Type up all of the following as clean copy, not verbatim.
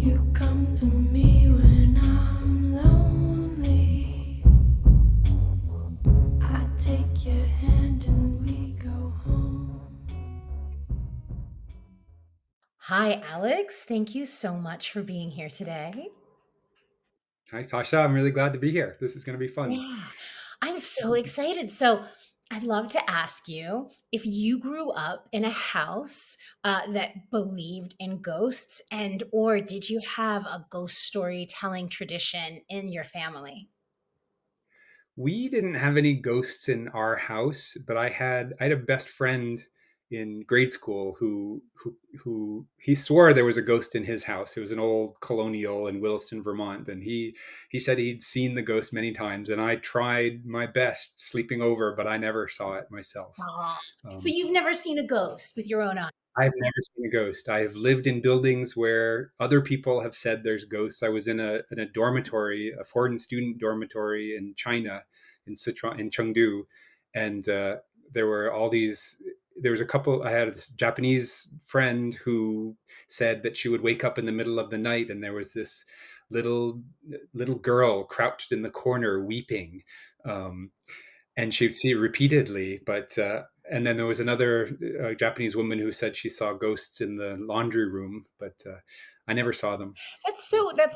You come to me when I'm lonely. I take your hand and we go home. Hi, Alex. Thank you so much for being here today. Hi, Sasha. I'm really glad to be here. This is going to be fun. Yeah, I'm so excited. So, I'd love to ask you if you grew up in a house that believed in ghosts, and or did you have a ghost storytelling tradition in your family? We didn't have any ghosts in our house, but I had a best friend in grade school who he swore there was a ghost in his house. It was an old colonial in Williston, Vermont, and he said he'd seen the ghost many times. And I tried my best sleeping over, but I never saw it myself. Ah, so Um, you've never seen a ghost with your own eyes? I've never seen a ghost. I have lived in buildings where other people have said there's ghosts. I was in a dormitory, a foreign student dormitory in China, in Sichuan, in Chengdu, and there were all these. There was a couple. I had this Japanese friend who said that she would wake up in the middle of the night, and there was this little little girl crouched in the corner weeping. Um, and she would see it repeatedly. But and then there was another Japanese woman who said she saw ghosts in the laundry room, but I never saw them. That's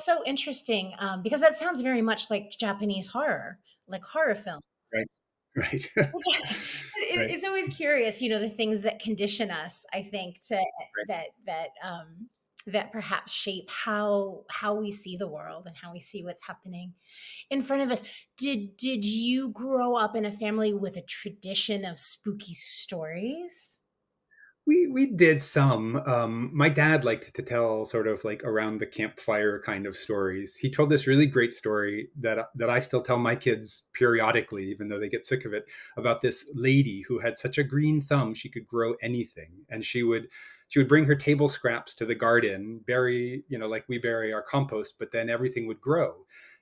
so interesting because that sounds very much like Japanese horror, like horror film. Right, right, right, It's always curious, the things that condition us, I think, to right. that perhaps shape how we see the world and how we see what's happening in front of us. Did you grow up in a family with a tradition of spooky stories? We did some. My dad liked to tell sort of like around the campfire kind of stories. He told this really great story that I still tell my kids periodically, even though they get sick of it, about this lady who had such a green thumb she could grow anything, and she would bring her table scraps to the garden, bury like we bury our compost, but then everything would grow,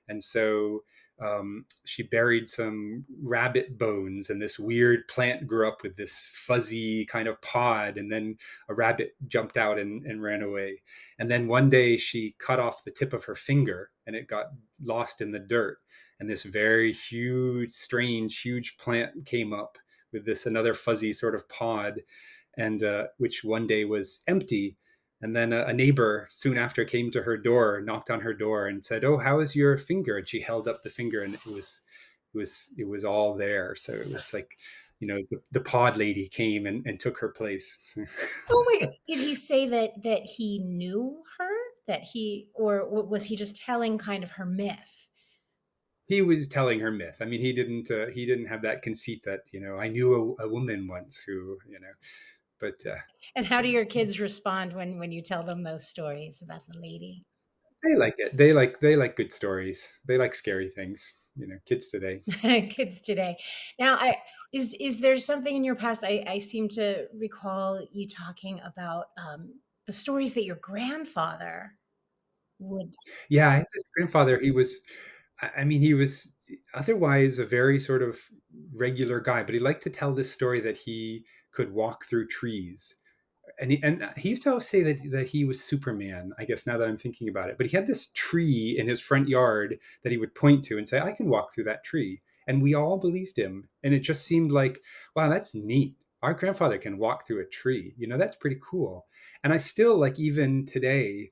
and so she buried some rabbit bones, and this weird plant grew up with this fuzzy kind of pod, and then a rabbit jumped out and ran away. And then one day she cut off the tip of her finger and it got lost in the dirt, and this very huge, strange, huge plant came up with this another fuzzy sort of pod, and which one day was empty. And then a neighbor soon after came to her door, knocked on her door, and said, "Oh, how is your finger?" And she held up the finger, and it was all there. So it was like, the pod lady came and took her place. Oh my god. Did he say that he knew her? That he or was he just telling kind of her myth? He was telling her myth. I mean, he didn't have that conceit that I knew a woman once who but And how do your kids respond when you tell them those stories about the lady? they like it. They like good stories. They like scary things. Kids today. Kids today. Now, is there something in your past? I seem to recall you talking about the stories that your grandfather would. Yeah, I had this grandfather. I mean, he was otherwise a very sort of regular guy, but he liked to tell this story that he could walk through trees. And he used to always say that he was Superman, I guess, now that I'm thinking about it. But he had this tree in his front yard that he would point to and say, "I can walk through that tree." And we all believed him. And it just seemed like, wow, that's neat. Our grandfather can walk through a tree. That's pretty cool. And I still, like, even today,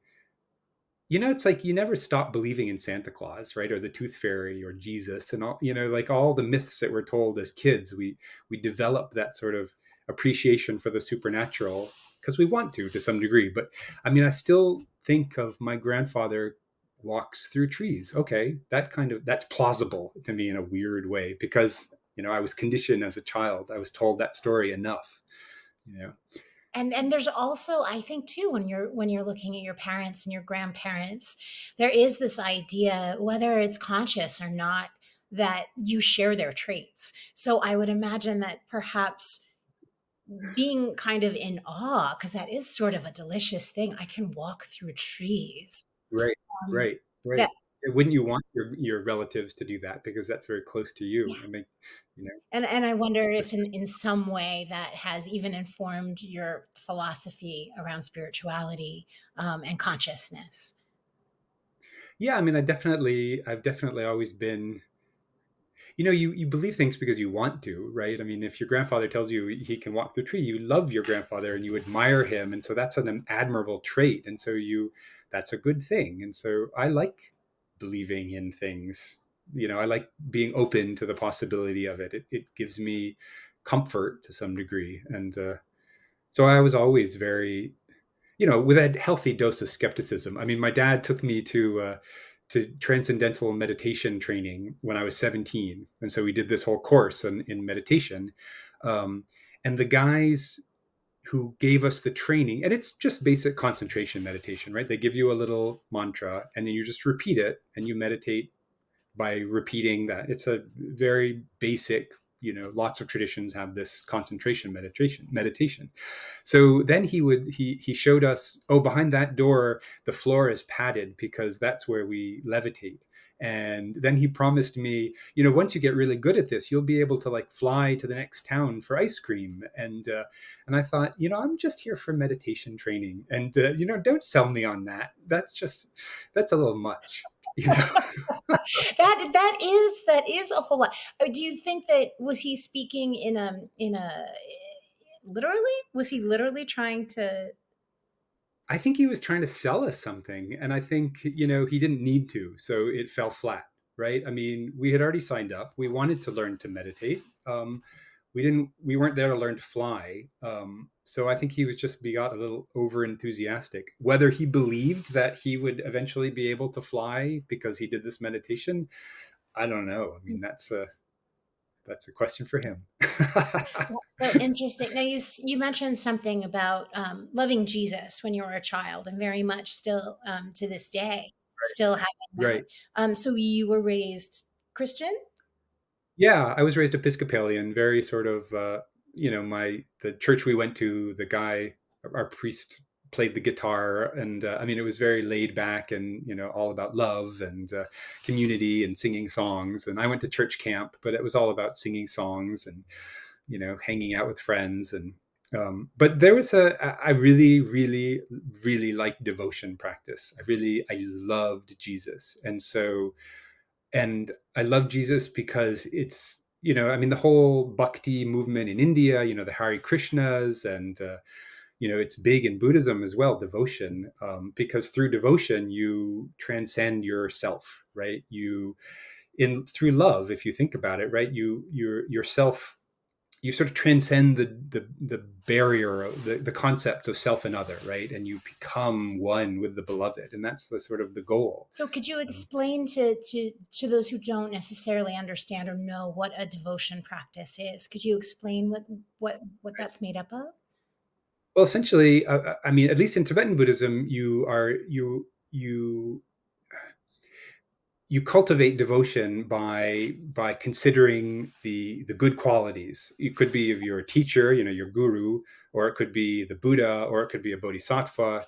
it's like you never stop believing in Santa Claus, right? Or the Tooth Fairy or Jesus and all, like all the myths that we're told as kids. We develop that sort of appreciation for the supernatural because we want to some degree. But I mean, I still think of my grandfather walks through trees. Okay, that's plausible to me in a weird way because I was conditioned as a child. I was told that story enough. You know, And there's also, I think, too, when you're looking at your parents and your grandparents, there is this idea, whether it's conscious or not, that you share their traits. So I would imagine that perhaps being kind of in awe, because that is sort of a delicious thing. I can walk through trees. right, Um, right, right. that Wouldn't you want your relatives to do that because that's very close to you? Yeah. I mean, you know, And I wonder if this, in some way that has even informed your philosophy around spirituality and consciousness. Yeah, I mean, I've definitely always been, you believe things because you want to, right? I mean, if your grandfather tells you he can walk the tree, you love your grandfather and you admire him. And so that's an admirable trait. And so that's a good thing. And so I like believing in things. I like being open to the possibility of it. It gives me comfort to some degree. And so I was always very, with a healthy dose of skepticism. I mean, my dad took me to transcendental meditation training when I was 17, and so we did this whole course in meditation. Um, and the guys who gave us the training, and it's just basic concentration meditation, right? They give you a little mantra, and then you just repeat it, and you meditate by repeating that. It's a very basic, lots of traditions have this concentration meditation. So then he showed us, oh, behind that door the floor is padded because that's where we levitate. And then he promised me, once you get really good at this, you'll be able to like fly to the next town for ice cream. And I thought, I'm just here for meditation training, and don't sell me on that. That's a little much, you know. That is a whole lot. Do you think that was he speaking in a literally? Was he literally trying to? I think he was trying to sell us something, and I think, he didn't need to, so it fell flat, right? I mean, we had already signed up. We wanted to learn to meditate. We weren't there to learn to fly. So I think he got a little over enthusiastic. Whether he believed that he would eventually be able to fly because he did this meditation, I don't know. I mean, that's a question for him. So interesting. Now you mentioned something about loving Jesus when you were a child, and very much still to this day, still having that. Right. So you were raised Christian. Yeah, I was raised Episcopalian, very sort of, the church we went to, the guy, our priest played the guitar, and I mean, it was very laid back and, all about love and community and singing songs. And I went to church camp, but it was all about singing songs and, hanging out with friends. And, but I really, really, really liked devotion practice. I loved Jesus. And I love Jesus because it's, I mean, the whole bhakti movement in India, the Hare Krishnas, and, it's big in Buddhism as well, devotion, because through devotion, you transcend yourself, right? Through love, if you think about it, right? Yourself, you sort of transcend the barrier, the concept of self and other, right? And you become one with the beloved. And that's the sort of the goal. So could you explain to those who don't necessarily understand or know what a devotion practice is? Could you explain what that's made up of? Well, essentially, I mean, at least in Tibetan Buddhism, you cultivate devotion by considering the good qualities. It could be of your teacher, your guru, or it could be the Buddha, or it could be a bodhisattva,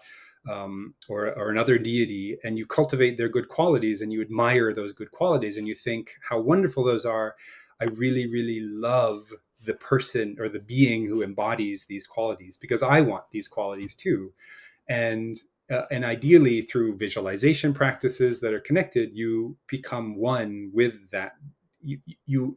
or another deity, and you cultivate their good qualities and you admire those good qualities and you think how wonderful those are. I really, really love the person or the being who embodies these qualities because I want these qualities too. And ideally through visualization practices that are connected, you become one with that. You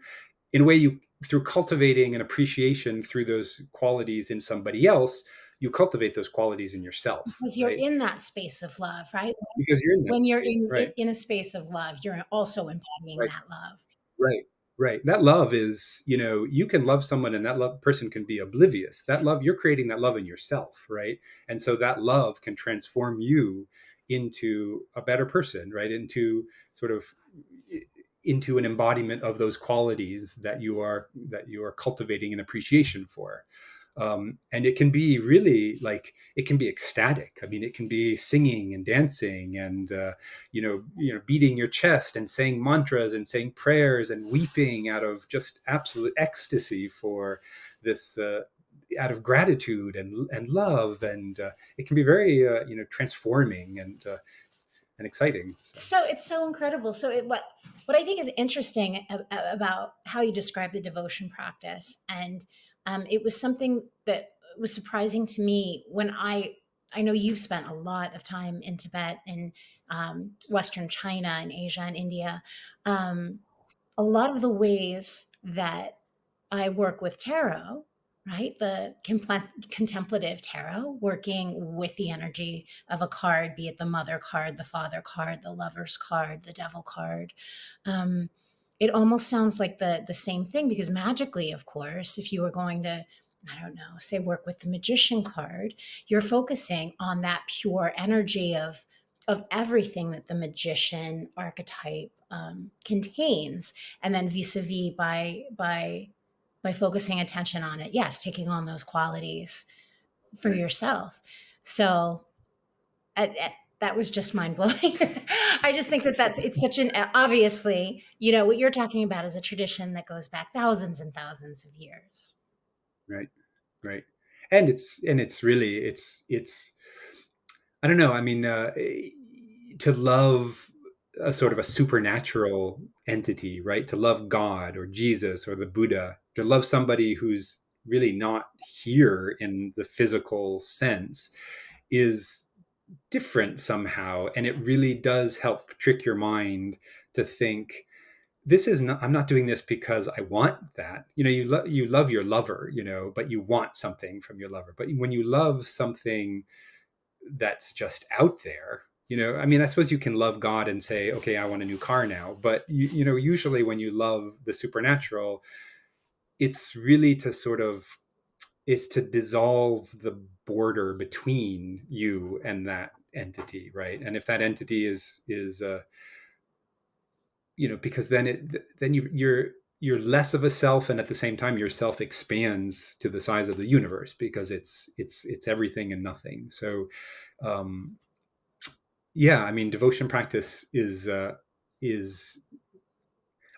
in a way, you through cultivating an appreciation through those qualities in somebody else, you cultivate those qualities in yourself, Because you're right? in that space of love, right? Because you're in that When you're space, right? in a space of love, you're also embodying Right. that love. Right. Right. That love is, you can love someone and that love person can be oblivious. That love, you're creating that love in yourself, right? And so that love can transform you into a better person, right? Sort of into an embodiment of those qualities that you are cultivating an appreciation for. And it can be really like it can be ecstatic. I mean, it can be singing and dancing and beating your chest and saying mantras and saying prayers and weeping out of just absolute ecstasy for this, out of gratitude and love, and it can be very transforming and exciting. So. So it's so incredible. So what I think is interesting about how you describe the devotion practice, and it was something that was surprising to me when I I know you've spent a lot of time in Tibet and Western China and Asia and India. Um, a lot of the ways that I work with tarot, right? The contemplative tarot, working with the energy of a card, be it the mother card, the father card, the lover's card, the devil card. Um, it almost sounds like the same thing, because magically, of course, if you were going to, I don't know, say work with the magician card, you're focusing on that pure energy of everything that the magician archetype contains, and then vis-a-vis by focusing attention on it, yes, taking on those qualities for Right. yourself. So that was just mind blowing. I just think that it's such an, obviously, what you're talking about is a tradition that goes back thousands and thousands of years. Right. Right. And it's really it's I don't know. I mean, to love a sort of a supernatural entity, right? To love God or Jesus or the Buddha, to love somebody who's really not here in the physical sense is different somehow. And it really does help trick your mind to think, this is not, I'm not doing this because I want that. You love your lover, but you want something from your lover. But when you love something that's just out there, I mean, I suppose you can love God and say, okay, I want a new car now. But usually when you love the supernatural, it's really to sort of, is to dissolve the border between you and that entity, right? And if that entity is because then you're less of a self, and at the same time your self expands to the size of the universe, because it's everything and nothing. So um yeah, I mean, devotion practice is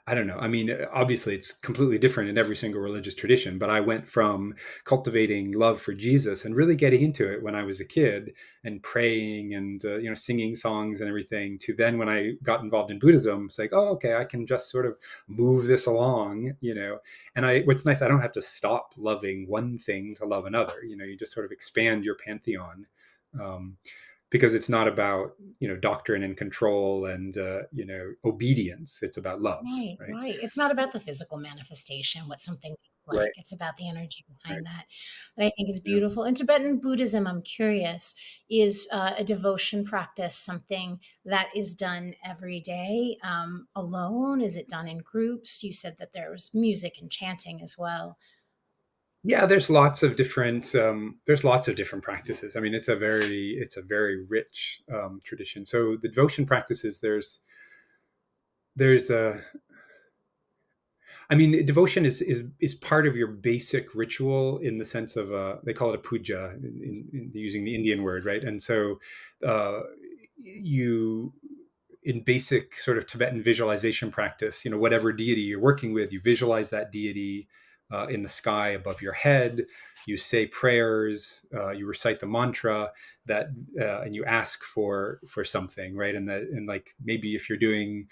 I don't know. I mean, obviously, it's completely different in every single religious tradition, but I went from cultivating love for Jesus and really getting into it when I was a kid and praying and, singing songs and everything, to then when I got involved in Buddhism, it's like, oh, okay, I can just sort of move this along. And what's nice, I don't have to stop loving one thing to love another. You just sort of expand your pantheon. Um, because it's not about doctrine and control and obedience. It's about love, Right, right? right. It's not about the physical manifestation, what something looks Right. like. It's about the energy Right. behind that I think is Yeah. beautiful. In Tibetan Buddhism, I'm curious, is a devotion practice something that is done every day alone? Is it done in groups? You said that there was music and chanting as well. Yeah, there's lots of different practices. I mean, it's a very rich tradition. So the devotion practices, there's a I mean, devotion is part of your basic ritual, in the sense of, they call it a puja, using the Indian word, right? And so uh, you in basic sort of Tibetan visualization practice, whatever deity you're working with, you visualize that deity in the sky above your head. You say prayers, you recite the mantra that, and you ask for something, right? And like, maybe if you're doing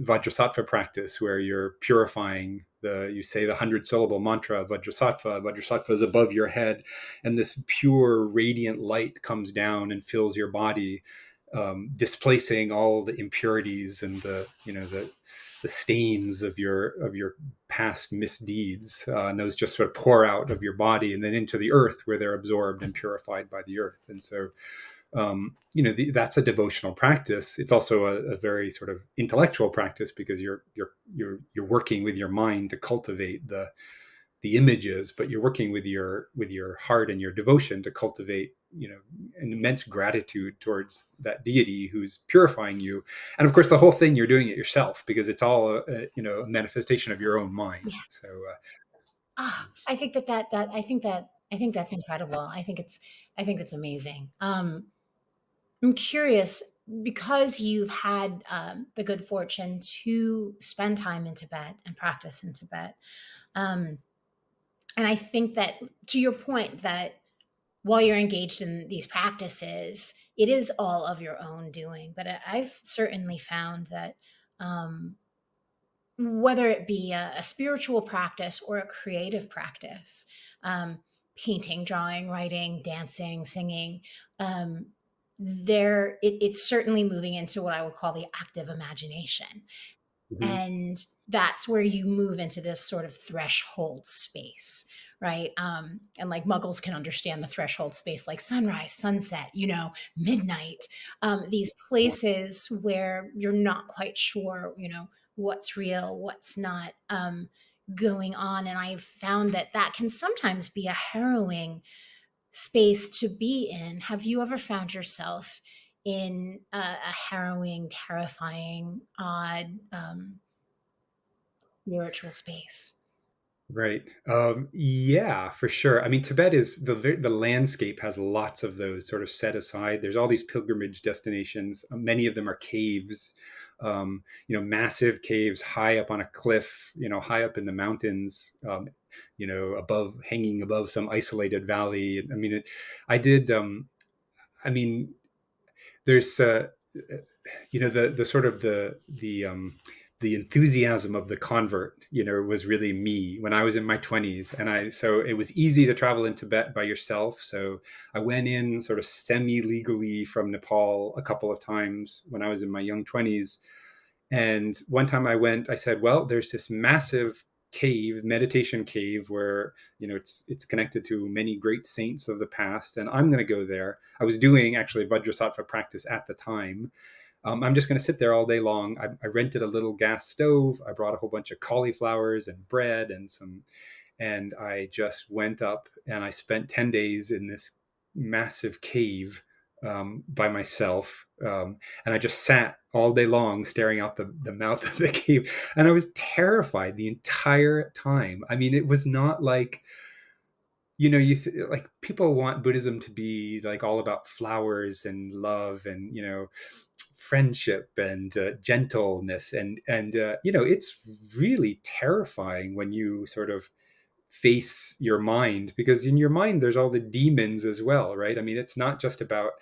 Vajrasattva practice, where you're purifying, you say the 100-syllable mantra of Vajrasattva. Vajrasattva is above your head, and this pure radiant light comes down and fills your body, displacing all the impurities and the stains of your past misdeeds, and those just sort of pour out of your body and then into the earth, where they're absorbed and purified by the earth. And so that's a devotional practice. It's also a very sort of intellectual practice, because you're working with your mind to cultivate the images, but you're working with your heart and your devotion to cultivate an immense gratitude towards that deity who's purifying you. And of course, the whole thing, you're doing it yourself, because it's all a manifestation of your own mind. Yeah. So I think I think that's incredible. I think it's amazing. I'm curious, because you've had the good fortune to spend time in Tibet and practice in Tibet. Um, and I think that, to your point, that while you're engaged in these practices, it is all of your own doing. But I've certainly found that whether it be a spiritual practice or a creative practice, um, painting, drawing, writing, dancing, singing, um, it's certainly moving into what I would call the active imagination. Mhm. And that's where you move into this sort of threshold space, right? And like muggles can understand the threshold space, like sunrise, sunset, midnight, these places where you're not quite sure, what's real, what's not, going on. And I've found that that can sometimes be a harrowing space to be in. Have you ever found yourself in a harrowing, terrifying, odd, spiritual space? Right. Yeah, for sure. I mean, Tibet is the landscape has lots of those sort of set aside. There's all these pilgrimage destinations. Many of them are caves. Massive caves high up on a cliff. High up in the mountains. Above, hanging above some isolated valley. I mean, I did. I mean, there's the sort of the enthusiasm of the convert, was really me when I was in my 20s. So it was easy to travel in Tibet by yourself. So I went in sort of semi legally from Nepal a couple of times when I was in my young 20s. And one time I went, I said, well, there's this massive cave, meditation cave, where it's connected to many great saints of the past, and I'm going to go there. I was doing actually Vajrasattva practice at the time. I'm just going to sit there all day long. I rented a little gas stove. I brought a whole bunch of cauliflowers and bread and I just went up and I spent 10 days in this massive cave, by myself. And I just sat all day long staring out the mouth of the cave. And I was terrified the entire time. I mean, it was not like, like people want Buddhism to be like all about flowers and love and, friendship and gentleness. And it's really terrifying when you sort of face your mind, because in your mind there's all the demons as well, right? I mean, it's not just about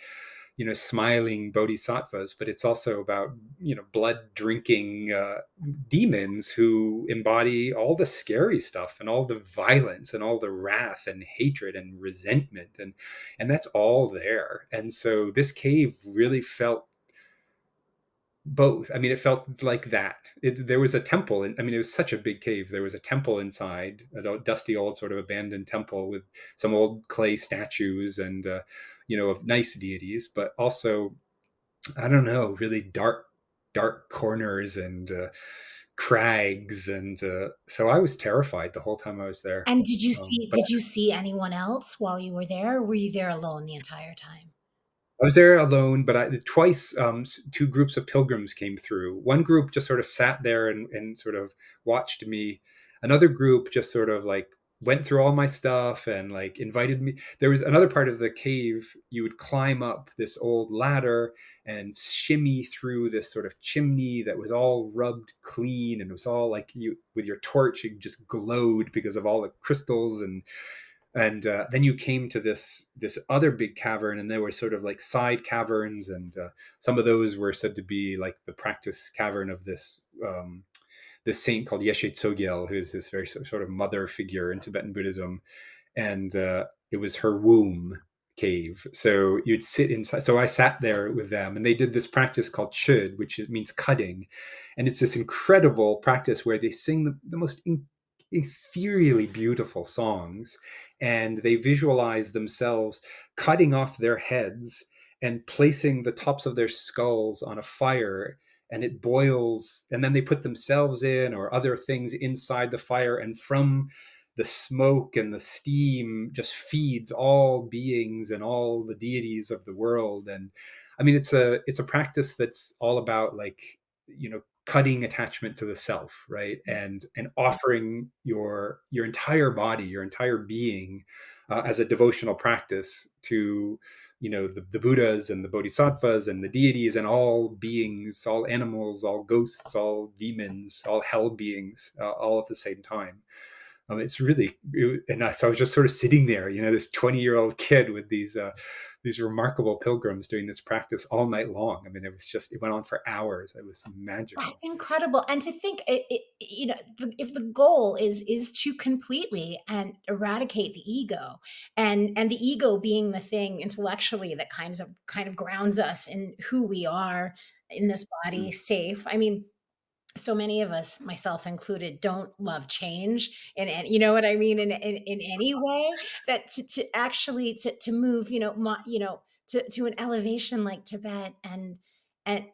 smiling bodhisattvas, but it's also about blood drinking demons who embody all the scary stuff and all the violence and all the wrath and hatred and resentment, and that's all there. And so this cave really felt both. I mean, it felt like that. There was a temple, and I mean, it was such a big cave. There was a temple inside, a dusty old sort of abandoned temple with some old clay statues and of nice deities, but also, I don't know, really dark corners and crags, and so I was terrified the whole time I was there. And did you see But did you see anyone else while you were there, or were you there alone the entire time? I was there alone, but twice, two groups of pilgrims came through. One group just sort of sat there and sort of watched me. Another group just sort of like went through all my stuff and like invited me. There was another part of the cave. You would climb up this old ladder and shimmy through this sort of chimney that was all rubbed clean, and it was all like you with your torch, it just glowed because of all the crystals. And then you came to this other big cavern, and there were sort of like side caverns, and some of those were said to be like the practice cavern of this saint called Yeshe Tsogyal, who's this very sort of mother figure in Tibetan Buddhism. And it was her womb cave. So you'd sit inside. So I sat there with them, and they did this practice called chud, which means cutting. And it's this incredible practice where they sing the most ethereally beautiful songs, and they visualize themselves cutting off their heads and placing the tops of their skulls on a fire, and it boils, and then they put themselves in or other things inside the fire, and from the smoke and the steam just feeds all beings and all the deities of the world. And I mean, it's a practice that's all about like, cutting attachment to the self, right? And offering your entire body, your entire being, as a devotional practice to the Buddhas and the Bodhisattvas and the deities and all beings, all animals, all ghosts, all demons, all hell beings, all at the same time. It's really, so I was just sort of sitting there, this 20-year-old kid with these remarkable pilgrims doing this practice all night long. I mean, it went on for hours. It was That's magical. incredible. And to think, if the goal is to completely and eradicate the ego, and the ego being the thing intellectually that kind of grounds us in who we are in this body, Mm. safe. I mean, so many of us, myself included, don't love change, and you know what I mean, in any way, that to actually to move, to an elevation like Tibet, and and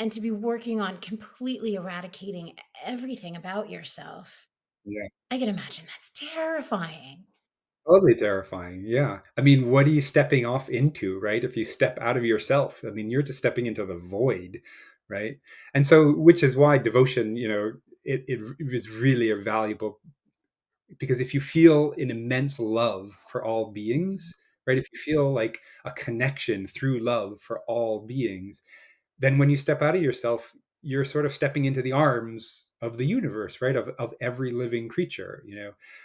and to be working on completely eradicating everything about yourself. Yeah. I can imagine that's terrifying. Totally terrifying. Yeah. I mean, what are you stepping off into, right? If you step out of yourself, I mean, you're just stepping into the void, right? And so, which is why devotion, it is really a valuable, because if you feel an immense love for all beings, right? If you feel like a connection through love for all beings, then when you step out of yourself, you're sort of stepping into the arms of the universe, right? Of every living creature,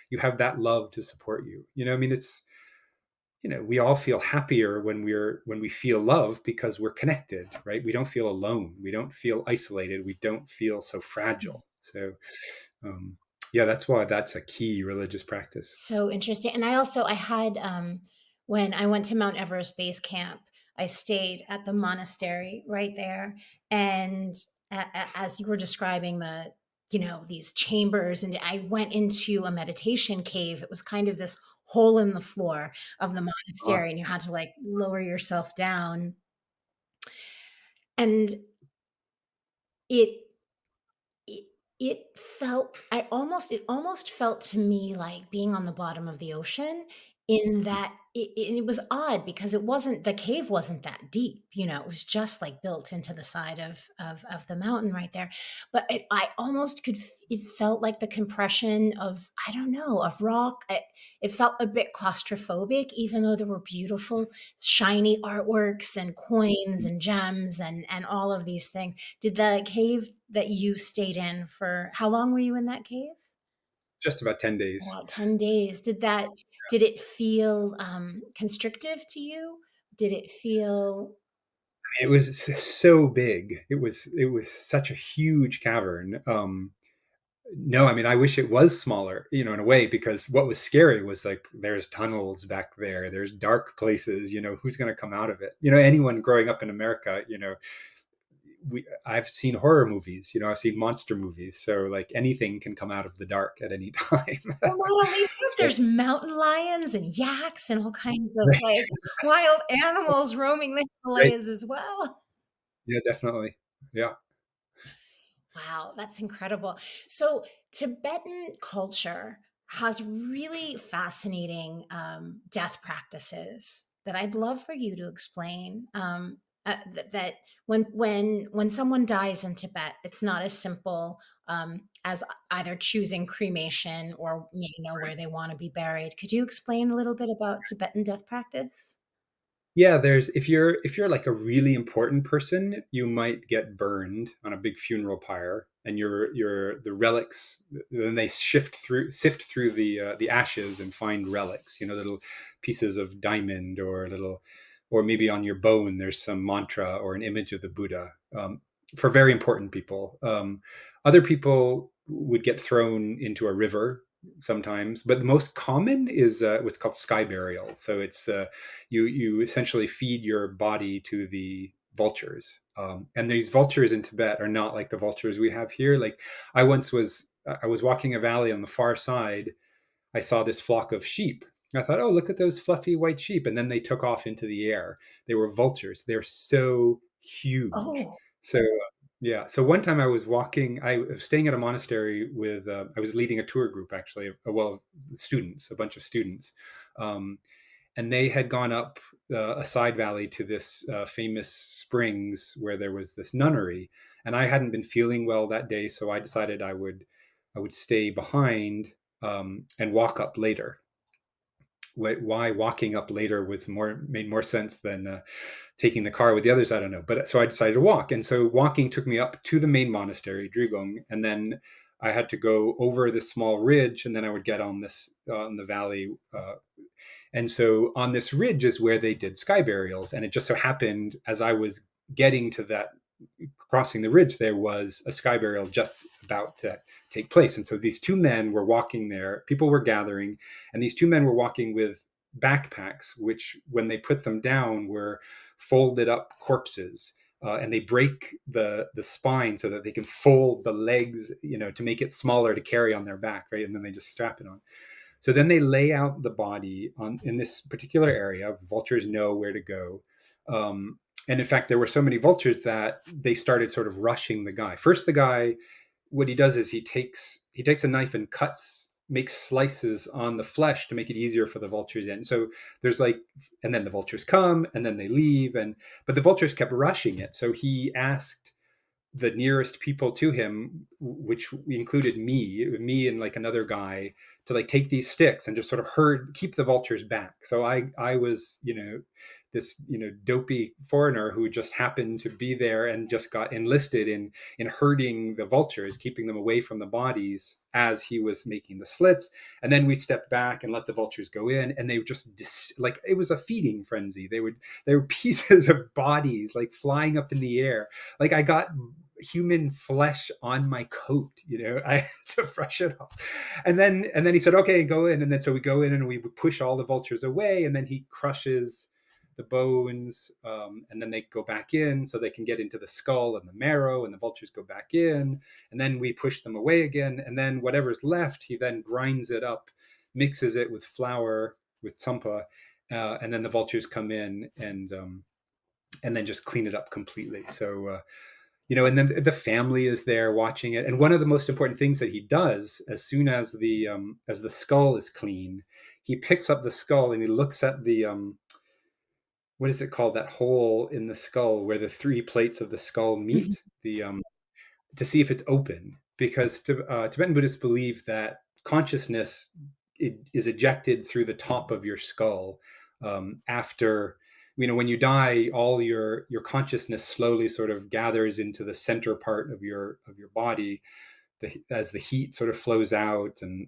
you have that love to support you. I mean, it's, we all feel happier when we feel love because we're connected, right? We don't feel alone. We don't feel isolated. We don't feel so fragile. So, um, yeah, that's why that's a key religious practice. So interesting. And I had, when I went to Mount Everest base camp, I stayed at the monastery right there. And as you were describing these chambers, and I went into a meditation cave. It was kind of this hole in the floor of the Ah, monastery, and you had to like lower yourself down. And it it it almost felt to me like being on the bottom of the ocean, in that it was odd because the cave wasn't that deep, it was just like built into the side of the mountain right there. But I almost it felt like the compression of, I don't know, of rock. It felt a bit claustrophobic, even though there were beautiful shiny artworks and coins and gems and all of these things. Did the cave that you stayed in, for how long were you in that cave? just about 10 days. About 10 days. Did it feel constrictive to you? Did it feel It was so big. It was such a huge cavern. No, I mean, I wish it was smaller, in a way, because what was scary was like, there's tunnels back there, there's dark places, who's going to come out of it? Anyone growing up in America, I've seen horror movies, I've seen monster movies. So like anything can come out of the dark at any time. well, not only that, So, there's mountain lions and yaks and all kinds of right, like wild animals roaming the right. Himalayas as well. Yeah, definitely. Yeah. Wow, that's incredible. So, Tibetan culture has really fascinating death practices that I'd love for you to explain. That when someone dies in Tibet, it's not as simple as either choosing cremation or where they want to be buried. Could you explain a little bit about Tibetan death practice? Yeah, there's if you're like a really important person, you might get burned on a big funeral pyre, and your the relics, then they sift through the ashes and find relics, little pieces of diamond, or maybe on your bone there's some mantra or an image of the Buddha, for very important people. Other people would get thrown into a river sometimes, but the most common is what's called sky burial. So it's you essentially feed your body to the vultures, and these vultures in Tibet are not like the vultures we have here. Like, I was walking a valley on the far side. I saw this flock of sheep. I thought, oh, look at those fluffy white sheep, and then they took off into the air. They were vultures. They're so huge. Oh, So yeah. So one time I was walking. I was staying at a monastery with. I was leading a tour group, actually. Well, students, a bunch of students. Um, and they had gone up a side valley to this famous springs where there was this nunnery, and I hadn't been feeling well that day, so I decided I would stay behind, and walk up later. Why walking up later made more sense than taking the car with the others, I don't know. But so I decided to walk, and so walking took me up to the main monastery, Drugong, and then I had to go over this small ridge, and then I would get on this in the valley. And so on this ridge is where they did sky burials. And it just so happened, as I was getting to that, crossing the ridge, there was a sky burial just about to take place. And so these two men were walking there, people were gathering, and these two men were walking with backpacks, which when they put them down were folded up corpses. And they break the spine so that they can fold the legs, to make it smaller to carry on their back, right? And then they just strap it on. So then they lay out the body in this particular area. Vultures know where to go. And in fact, there were so many vultures that they started sort of rushing the guy. First, the guy, what he does is he takes a knife and makes slices on the flesh to make it easier for the vultures in. So there's and then the vultures come and then they leave. But the vultures kept rushing it. So he asked the nearest people to him, which included me and another guy, to take these sticks and just sort of keep the vultures back. So I was, this, dopey foreigner who just happened to be there and just got enlisted in herding the vultures, keeping them away from the bodies as he was making the slits. And then we stepped back and let the vultures go in, and they just it was a feeding frenzy. There were pieces of bodies flying up in the air. I got human flesh on my coat, I had to brush it off. And then he said, okay, go in. And then so we go in and we push all the vultures away, and then he crushes the bones, and then they go back in so they can get into the skull and the marrow, and the vultures go back in, and then we push them away again, and then whatever's left he then grinds it up, mixes it with flour, with tsampa, and then the vultures come in and then just clean it up completely. So and then the family is there watching it. And one of the most important things that he does, as soon as the skull is clean, he picks up the skull and he looks at the what is it called, that hole in the skull where the three plates of the skull meet, the to see if it's open, because Tibetan Buddhists believe that consciousness is ejected through the top of your skull after. When you die, all your consciousness slowly sort of gathers into the center part of your body, as the heat sort of flows out, and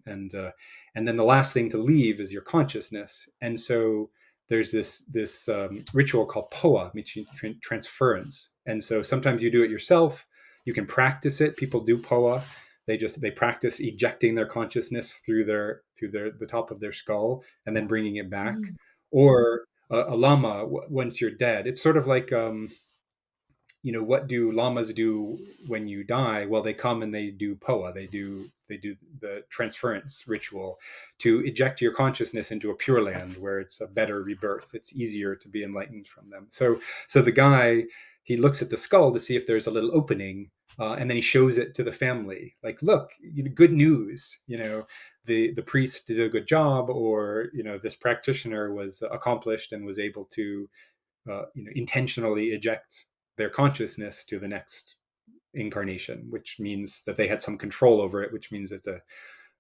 then the last thing to leave is your consciousness. And so there's this ritual called poa, meaning transference. And so sometimes you do it yourself. You can practice it. People do poa. They practice ejecting their consciousness through the top of their skull and then bringing it back. Or a lama, once you're dead, it's sort of like what do lamas do when you die? Well, they come and they do poa. They do the transference ritual to eject your consciousness into a pure land where it's a better rebirth. It's easier to be enlightened from them. So the guy, he looks at the skull to see if there's a little opening, and then he shows it to the family. Look, good news. The priest did a good job, or this practitioner was accomplished and was able to intentionally eject their consciousness to the next incarnation, which means that they had some control over it, which means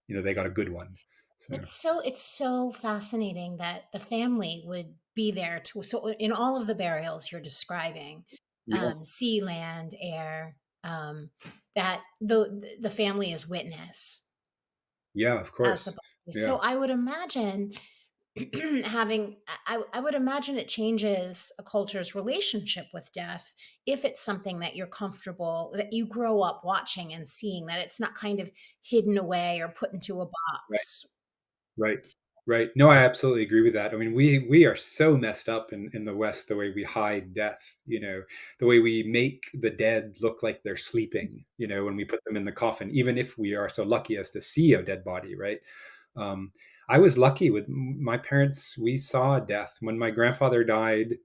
they got a good one. So. It's so fascinating that the family would be there so in all of the burials you're describing, Yeah. sea, land, air, that the family is witness Yeah, of as the course. body. Yeah. So I would imagine I would imagine it changes a culture's relationship with death if it's something that you're comfortable, that you grow up watching and seeing, that it's not kind of hidden away or put into a Right. box. Right. Right. No, I absolutely agree with that. I mean, we are so messed up in the West, the way we hide death, the way we make the dead look like they're sleeping, when we put them in the coffin, even if we are so lucky as to see a dead body, right? Um, I was lucky with my parents. We saw death. When my grandfather died,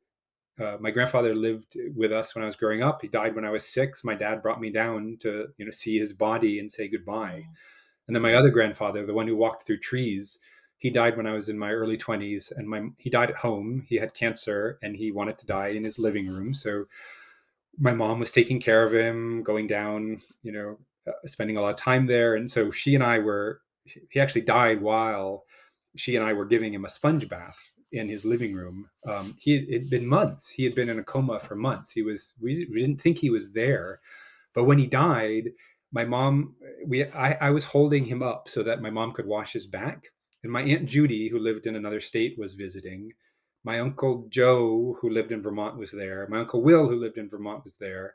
my grandfather lived with us when I was growing up. He died when I was 6. My dad brought me down to, see his body and say goodbye. And then my other grandfather, the one who walked through trees, he died when I was in my early 20s, and he died at home. He had cancer and he wanted to die in his living room. So my mom was taking care of him, going down, spending a lot of time there. And so he actually died while she and I were giving him a sponge bath in his living room. It'd been months. He had been in a coma for months. We didn't think he was there. But when he died, my mom, I was holding him up so that my mom could wash his back. And my Aunt Judy, who lived in another state, was visiting. My Uncle Joe, who lived in Vermont, was there. My Uncle Will, who lived in Vermont, was there.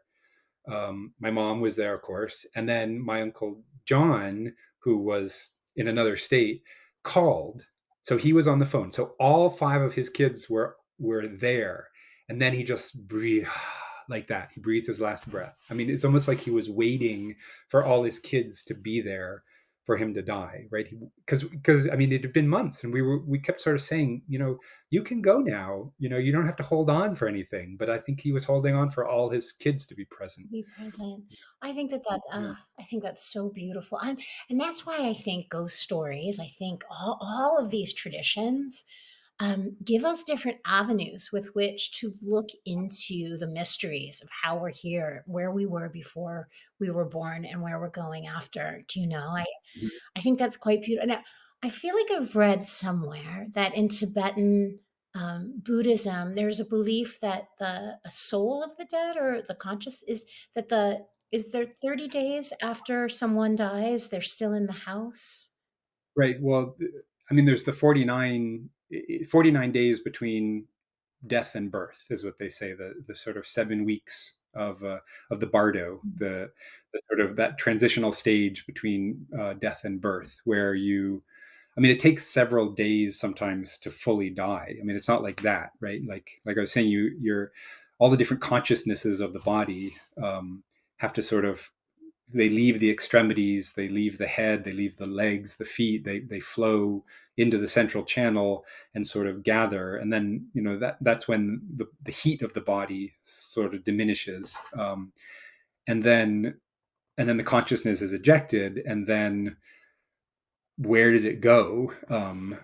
My mom was there, of course. And then my Uncle John, who was in another state, called. So he was on the phone. So all five of his kids were there. And then he just breathed like that. He breathed his last breath. I mean, it's almost like he was waiting for all his kids to be there for him to die, right? Because I mean, it had been months, and we kept sort of saying, you can go now. You don't have to hold on for anything. But I think he was holding on for all his kids to be present. Be present. I think that Yeah. I think that's so beautiful. And that's why I think ghost stories, I think all of these traditions give us different avenues with which to look into the mysteries of how we're here, where we were before we were born, and where we're going after. Do you know? Mhm. I think that's quite beautiful. And I feel like I've read somewhere that in Tibetan Buddhism, there's a belief that the a soul of the dead or the conscious that the is there 30 days after someone dies, they're still in the house. Right. Well, I mean, there's the 49 days between death and birth is what they say. The sort of 7 weeks of the bardo, the sort of that transitional stage between death and birth, where I mean, it takes several days sometimes to fully die. I mean, it's not like that, right? Like I was saying, you're all the different consciousnesses of the body have to sort of they leave the extremities, they leave the head, they leave the legs, the feet, they flow into the central channel and sort of gather. And then, that's when the heat of the body sort of diminishes. And then, the consciousness is ejected. And then where does it go? And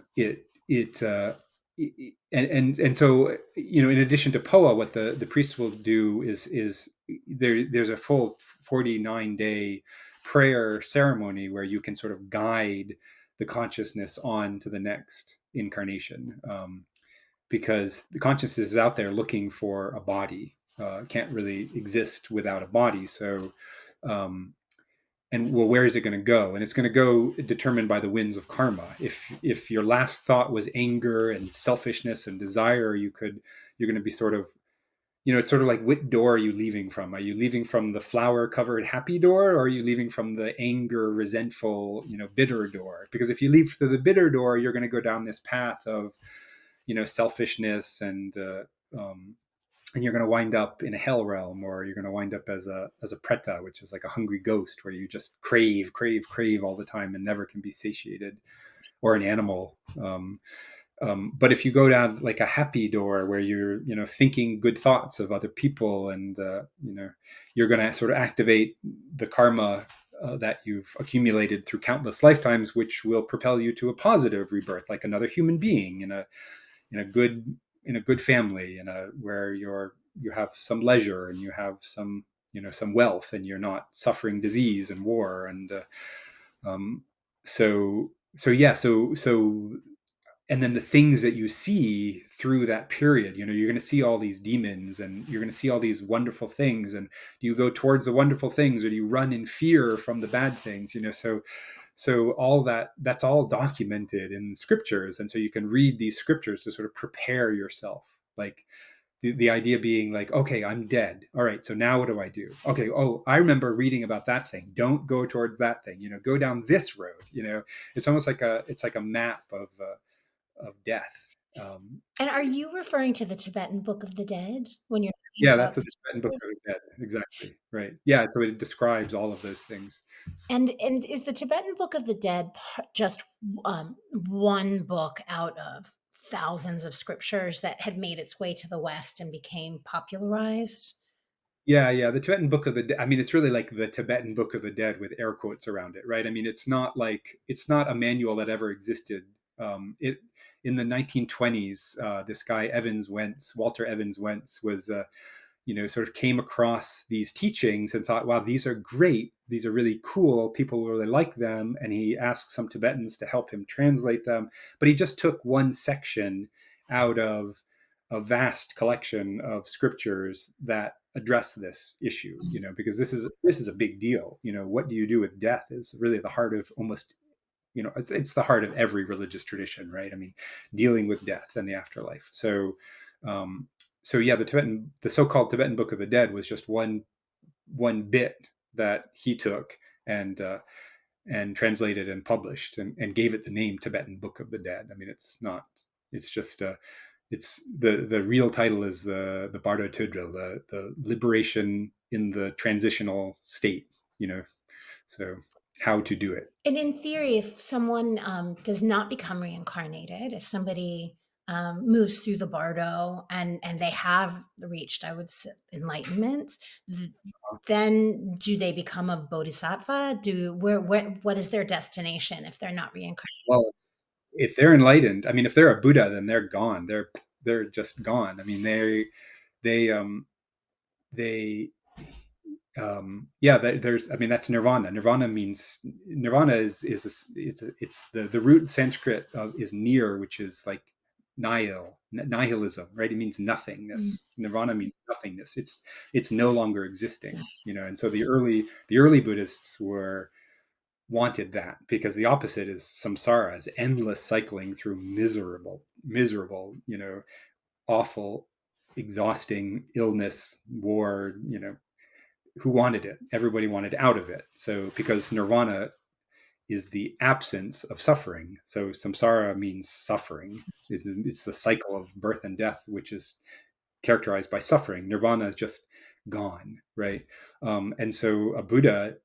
so, in addition to poa, what the priests will do is there's a full 49-day prayer ceremony where you can sort of guide the consciousness on to the next incarnation, because the consciousness is out there looking for a body, can't really exist without a body. So um, and well, where is it going to go? And it's going to go determined by the winds of karma. If your last thought was anger and selfishness and desire, you're going to be sort of, it's sort of like, what door are you leaving from? Are you leaving from the flower covered happy door, or are you leaving from the anger, resentful, bitter door? Because if you leave through the bitter door, you're going to go down this path of selfishness um, and you're going to wind up in a hell realm, or you're going to wind up as a preta, which is like a hungry ghost, where you just crave, crave, crave all the time and never can be satiated, or an animal. But if you go down like a happy door, where you're thinking good thoughts of other people, and you're going to sort of activate the karma that you've accumulated through countless lifetimes, which will propel you to a positive rebirth, like another human being in a good family, where you have some leisure, and you have some wealth, and you're not suffering disease and war. And um, so and then the things that you see through that period, you're going to see all these demons, and you're going to see all these wonderful things. And do you go towards the wonderful things, or do you run in fear from the bad things? So all that's all documented in scriptures. And so you can read these scriptures to sort of prepare yourself. Like the idea being like, okay, I'm dead. All right. So now what do I do? Okay. Oh, I remember reading about that thing. Don't go towards that thing, go down this road. It's almost like a map of death. Um, And are you referring to the Tibetan Book of the Dead when you're talking yeah, that's about the the Tibetan Book scriptures? of the Dead. Exactly. Right. Yeah. So it describes all of those things. And is the Tibetan Book of the Dead just one book out of thousands of scriptures that had made its way to the West and became popularized? Yeah, yeah. The Tibetan Book of the Dead. I mean, it's really like the Tibetan Book of the Dead with air quotes around it, right? I mean, it's not a manual that ever existed. It In the 1920s, this guy Walter Evans Wentz, was sort of came across these teachings and thought, wow, these are great. These are really cool. People really like them. And he asked some Tibetans to help him translate them. But he just took one section out of a vast collection of scriptures that address this issue, because this is a big deal. What do you do with death is really the heart of almost, it's the heart of every religious tradition, right? I mean, dealing with death and the afterlife. Um, so yeah, the so-called Tibetan Book of the Dead was just one bit that he took and translated and published and gave it the name Tibetan Book of the Dead. I mean, it's not. It's just it's the real title is the Bardo Tudra, the liberation in the transitional state. So how to do it. And in theory, if someone does not become reincarnated, if somebody moves through the bardo and they have reached, I would say, enlightenment, then do they become a bodhisattva? What is their destination if they're not reincarnated? Well, if they're enlightened, I mean, if they're a Buddha, then they're gone. They're just gone. I mean, they yeah, there's, I mean, that's nirvana. Nirvana is it's the root Sanskrit is nir, which is like nihilism, right? It means nothingness. Nirvana means nothingness. It's no longer existing, and so the early Buddhists wanted that, because the opposite is samsara, is endless cycling through miserable, awful, exhausting illness, war, who wanted it? Everybody wanted out of it. So because nirvana is the absence of suffering. So samsara means suffering. It's the cycle of birth and death, which is characterized by suffering. Nirvana is just gone, right? And so a Buddha,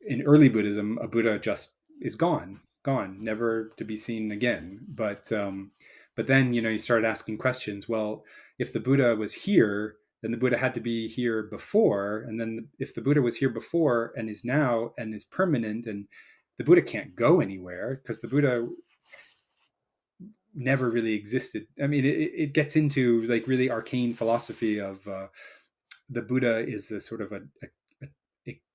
in early Buddhism, a Buddha just is gone, never to be seen again. But then, you start asking questions. Well, if the Buddha was here, then the Buddha had to be here before. And then if the Buddha was here before and is now and is permanent, and the Buddha can't go anywhere because the Buddha never really existed. I mean, it gets into like really arcane philosophy of the Buddha is a sort of a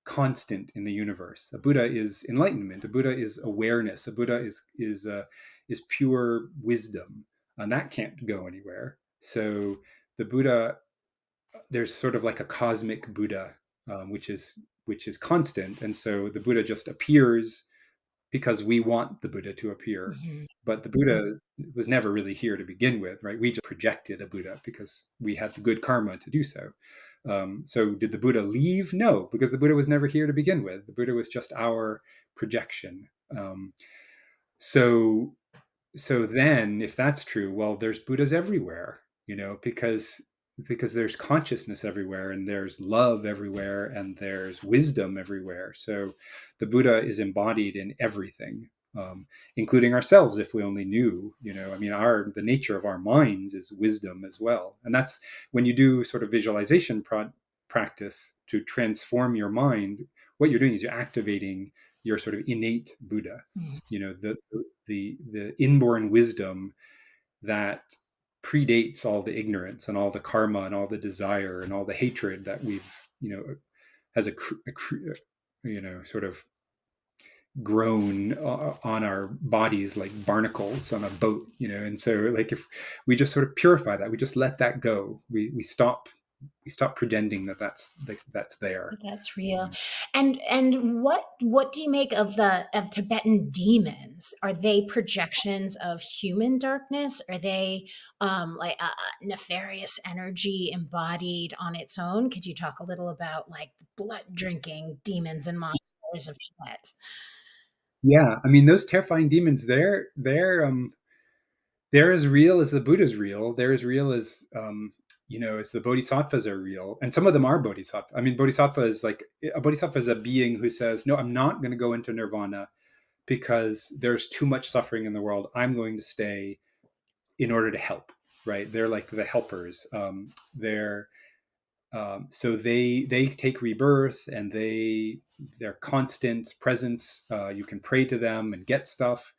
constant in the universe. A Buddha is enlightenment. A Buddha is awareness. A Buddha is pure wisdom, and that can't go anywhere. So the Buddha, there's sort of like a cosmic Buddha, which is constant, and so the Buddha just appears because we want the Buddha to appear. Mm-hmm. But the Buddha was never really here to begin with, right? We just projected a Buddha because we had the good karma to do so. So did the Buddha leave? No, because the Buddha was never here to begin with. The Buddha was just our projection. So then, if that's true, well, there's Buddhas everywhere, because there's consciousness everywhere, and there's love everywhere, and there's wisdom everywhere. So the Buddha is embodied in everything, including ourselves, if we only knew. I mean, the nature of our minds is wisdom as well. And that's when you do sort of visualization practice to transform your mind, what you're doing is you're activating your sort of innate Buddha, the inborn wisdom that predates all the ignorance and all the karma and all the desire and all the hatred that we've, has sort of grown on our bodies like barnacles on a boat, and so like if we just sort of purify that, we just let that go, we stop pretending that's there. That's real. And what do you make of Tibetan demons? Are they projections of human darkness? Are they like a nefarious energy embodied on its own? Could you talk a little about like the blood drinking demons and monsters of Tibet? Yeah, I mean, those terrifying demons, they're as real as the Buddha's real. They're as real as as the bodhisattvas are real, and some of them are bodhisattva. I mean, bodhisattva is like a bodhisattva is a being who says, "No, I'm not going to go into nirvana because there's too much suffering in the world. I'm going to stay in order to help." Right? They're like the helpers. So they take rebirth, and they're constant presence. You can pray to them and get stuff.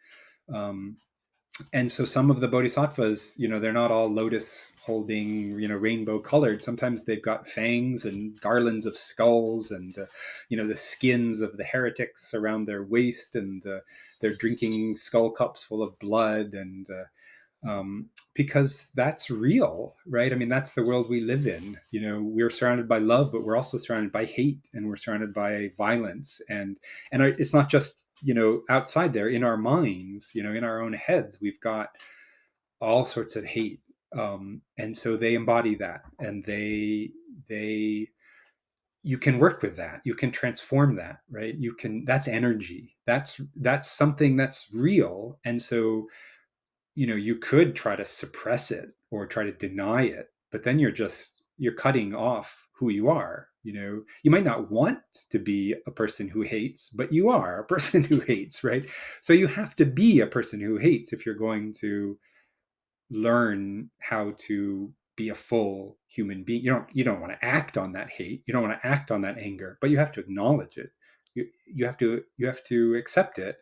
And so some of the bodhisattvas, they're not all lotus holding, rainbow colored. Sometimes they've got fangs and garlands of skulls, and, the skins of the heretics around their waist, and they're drinking skull cups full of blood. And because that's real, right? I mean, that's the world we live in. We're surrounded by love, but we're also surrounded by hate, and we're surrounded by violence, and it's not just outside there. In our minds, in our own heads, we've got all sorts of hate, and so they embody that, and they you can work with that, you can transform that, right? That's energy, that's something that's real. And so you could try to suppress it or try to deny it, but then you're cutting off who you are. You might not want to be a person who hates, but you are a person who hates, right? So you have to be a person who hates if you're going to learn how to be a full human being. You don't want to act on that hate, you don't want to act on that anger, but you have to acknowledge it. You have to accept it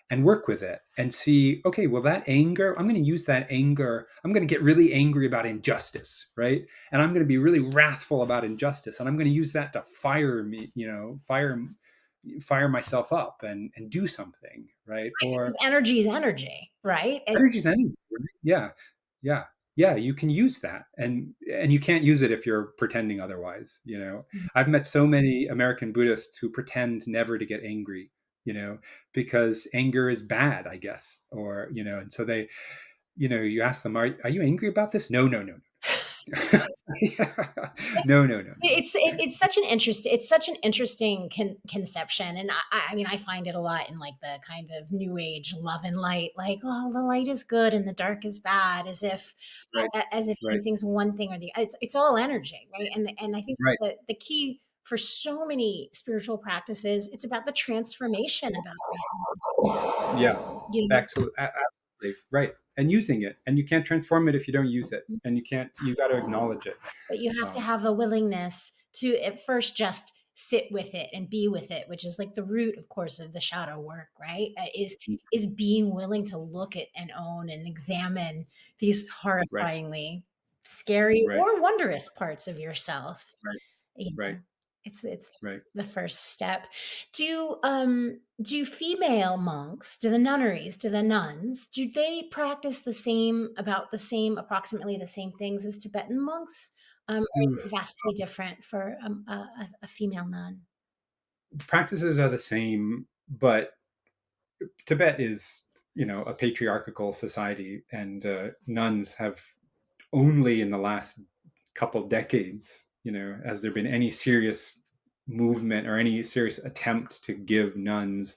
and work with it and see, okay, well, that anger, I'm going to use that anger, I'm going to get really angry about injustice, right? And I'm going to be really wrathful about injustice, and I'm going to use that to fire me, fire myself up and do something, right? Because Or energy is energy, right? It's energy's energy, right? Yeah, yeah, yeah. You can use that, and you can't use it if you're pretending otherwise. I've met so many American Buddhists who pretend never to get angry, because anger is bad, I guess, or and so they, you ask them, are you angry about this? No, no, no, no. No, no, no, no. it's such an interesting conception, and I mean, I find it a lot in like the kind of new age love and light, like, oh, the light is good and the dark is bad, Right, as if right, anything's one thing or the it's all energy, right? And I think right. the key for so many spiritual practices, it's about the transformation about Yeah, you know absolutely right. And using it, and you can't transform it if you don't use it, and you got to acknowledge it. but you have to Um, have a willingness to at first just sit with it and be with it, which is like the root, of course, of the shadow work, right? Is being willing to look at and own and examine these right, horrifyingly scary right, or wondrous parts of yourself. right, You right, know, it's right. the first step. Do female monks, do the nunneries, do the nuns, do they practice the same, approximately the same things as Tibetan monks? Or is it Oof. vastly different for a female nun? Practices are the same, but Tibet is, a patriarchal society, and nuns have only in the last couple decades, has there been any serious movement or any serious attempt to give nuns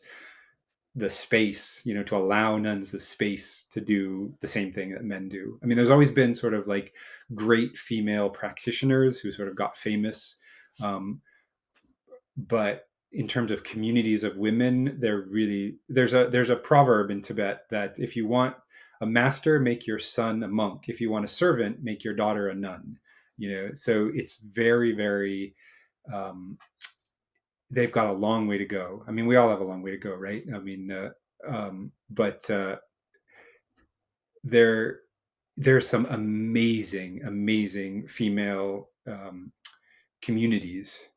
the space, to allow nuns the space to do the same thing that men do. I mean, there's always been sort of like great female practitioners who sort of got famous, but in terms of communities of women, there's a proverb in Tibet that if you want a master, make your son a monk. If you want a servant, make your daughter a nun. So it's very, very. Um, they've got a long way to go. I mean, we all have a long way to go, right? I mean, but there there's some amazing, amazing female communities.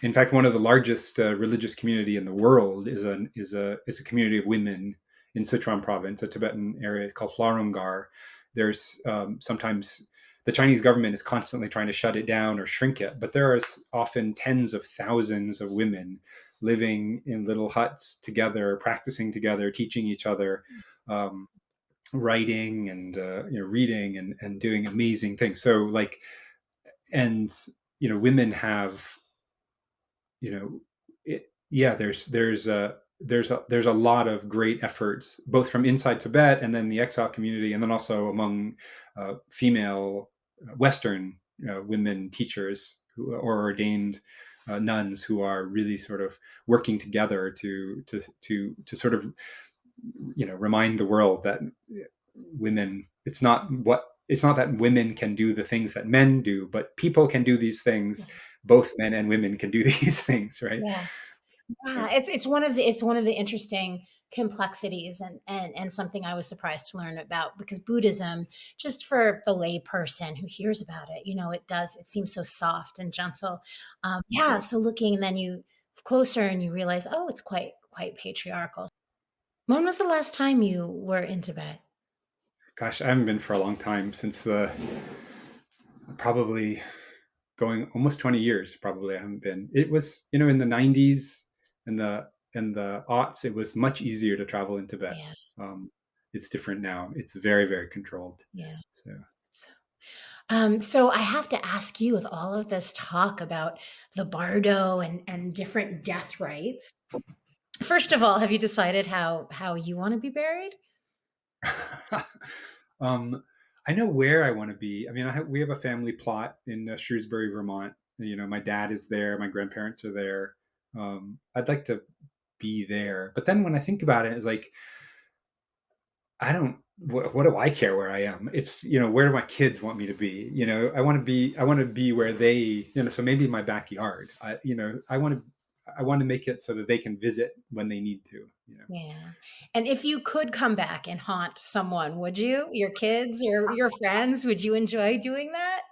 In fact, one of the largest religious community in the world is a community of women in Sichuan province, a Tibetan area called Hlarungar. There's sometimes the Chinese government is constantly trying to shut it down or shrink it, but there are often tens of thousands of women living in little huts together, practicing together, teaching each other, um, writing and reading and doing amazing things. So like, and women have, yeah, there's a lot of great efforts both from inside Tibet and then the exile community, and then also among female Western women teachers or ordained nuns who are really sort of working together to sort of remind the world that women, it's not that women can do the things that men do, but people can do these things. Both men and women can do these things, right? Yeah. Yeah, Right. it's one of the interesting complexities, and something I was surprised to learn about, because Buddhism, just for the lay person who hears about it, it seems so soft and gentle. Yeah, so looking, and then you closer and you realize, oh, it's quite patriarchal. When was the last time you were in Tibet? Gosh, I haven't been for a long time, since probably going almost 20 years. Probably I haven't been. It was, in the 90s and the aughts, it was much easier to travel in Tibet. Yeah, Um, it's different now. It's very, very controlled. yeah. So So I have to ask you, with all of this talk about the bardo and different death rites, first of all, have you decided how you want to be buried? um, I know where I want to be. I mean, we have a family plot in Shrewsbury, Vermont. My dad is there. My grandparents are there. I'd like to be there. But then when I think about it, it's like, I don't. What do I care where I am? It's, where do my kids want me to be? I want to be where they. So maybe my backyard. I want to make it so that they can visit when they need to. Yeah. And if you could come back and haunt someone, would you? Your kids, your friends, would you enjoy doing that?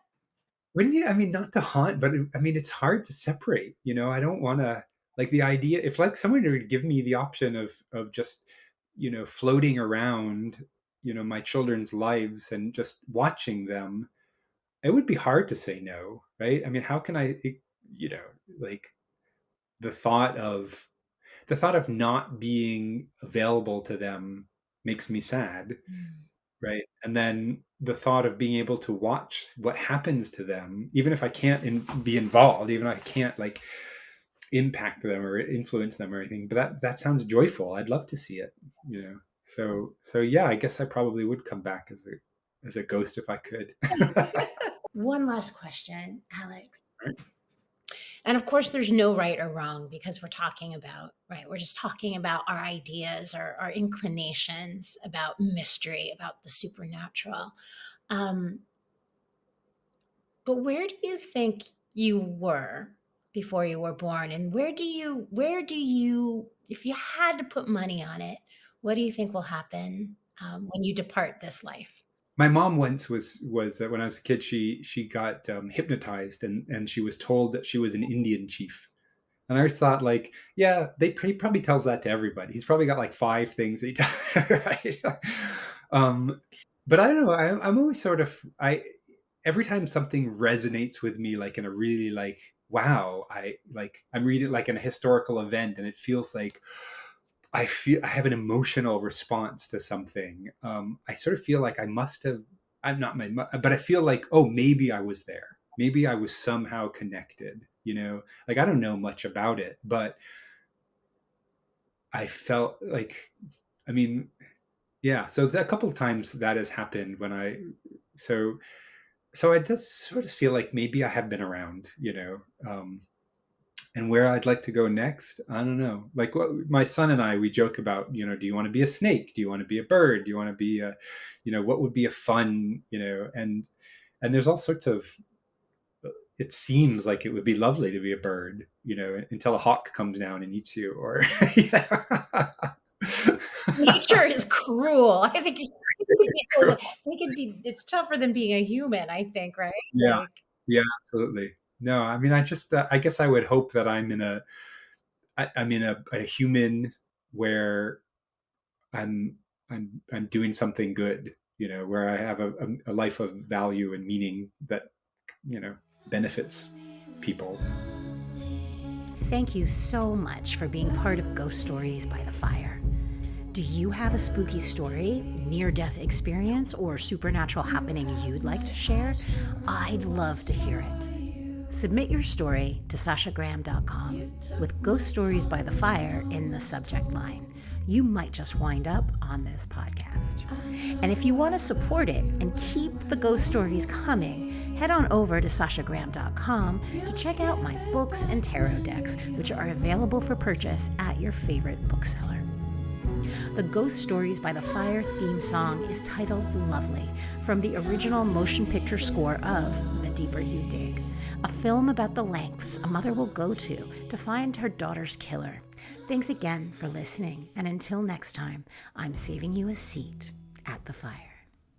Wouldn't you? I mean, not to haunt, but I mean, it's hard to separate. I don't want to, like, the idea. If, like, someone would give me the option of just, floating around, my children's lives and just watching them, it would be hard to say no, right? I mean, how can you know, like, the thought of not being available to them makes me sad, Mm. right? And then the thought of being able to watch what happens to them, even if I can't be involved, even if I can't, like, impact them or influence them or anything, but that sounds joyful. I'd love to see it, so yeah, I guess I probably would come back as a ghost if I could. One last question, Alex. And of course, there's no right or wrong, because we're talking about, right? We're just talking about our ideas, our inclinations about mystery, about the supernatural. Um, but where do you think you were before you were born? And if you had to put money on it, what do you think will happen when you depart this life? My mom once was when I was a kid, she got hypnotized, and she was told that she was an Indian chief. And I just thought, like, yeah, he probably tells that to everybody. He's probably got like 5 things that he does, right? um, but I don't know. I'm always sort of, every time something resonates with me, like, in a really, like, wow, I'm reading, like, in a historical event, and it feels like I have an emotional response to something. I sort of feel like I must have. I'm not but I feel like, oh, maybe I was there. Maybe I was somehow connected. Like, I don't know much about it, but I felt like, I mean, yeah. So a couple of times that has happened when so I just sort of feel like maybe I have been around. And where I'd like to go next, I don't know. Like, my son and I, we joke about, do you want to be a snake? Do you want to be a bird? Do you want to be what would be a fun, and there's all sorts of, it seems like it would be lovely to be a bird, until a hawk comes down and eats you, or, Nature is cruel. I think it's tougher than being a human, I think, right? Yeah. Like, Yeah, absolutely. No, I mean, I guess I would hope that I'm in a human where I'm I'm doing something good, where I have a life of value and meaning that, benefits people. thank you so much for being part of Ghost Stories by the Fire. Do you have a spooky story, near-death experience, or supernatural happening you'd like to share? I'd love to hear it. Submit your story to sashagraham.com with Ghost Stories by the Fire in the subject line. You might just wind up on this podcast. And if you want to support it and keep the ghost stories coming, head on over to sashagraham.com to check out my books and tarot decks, which are available for purchase at your favorite bookseller. The Ghost Stories by the Fire theme song is titled Lovely, from the original motion picture score of The Deeper You Dig, a film about the lengths a mother will go to find her daughter's killer. Thanks again for listening, and until next time, I'm saving you a seat at the fire.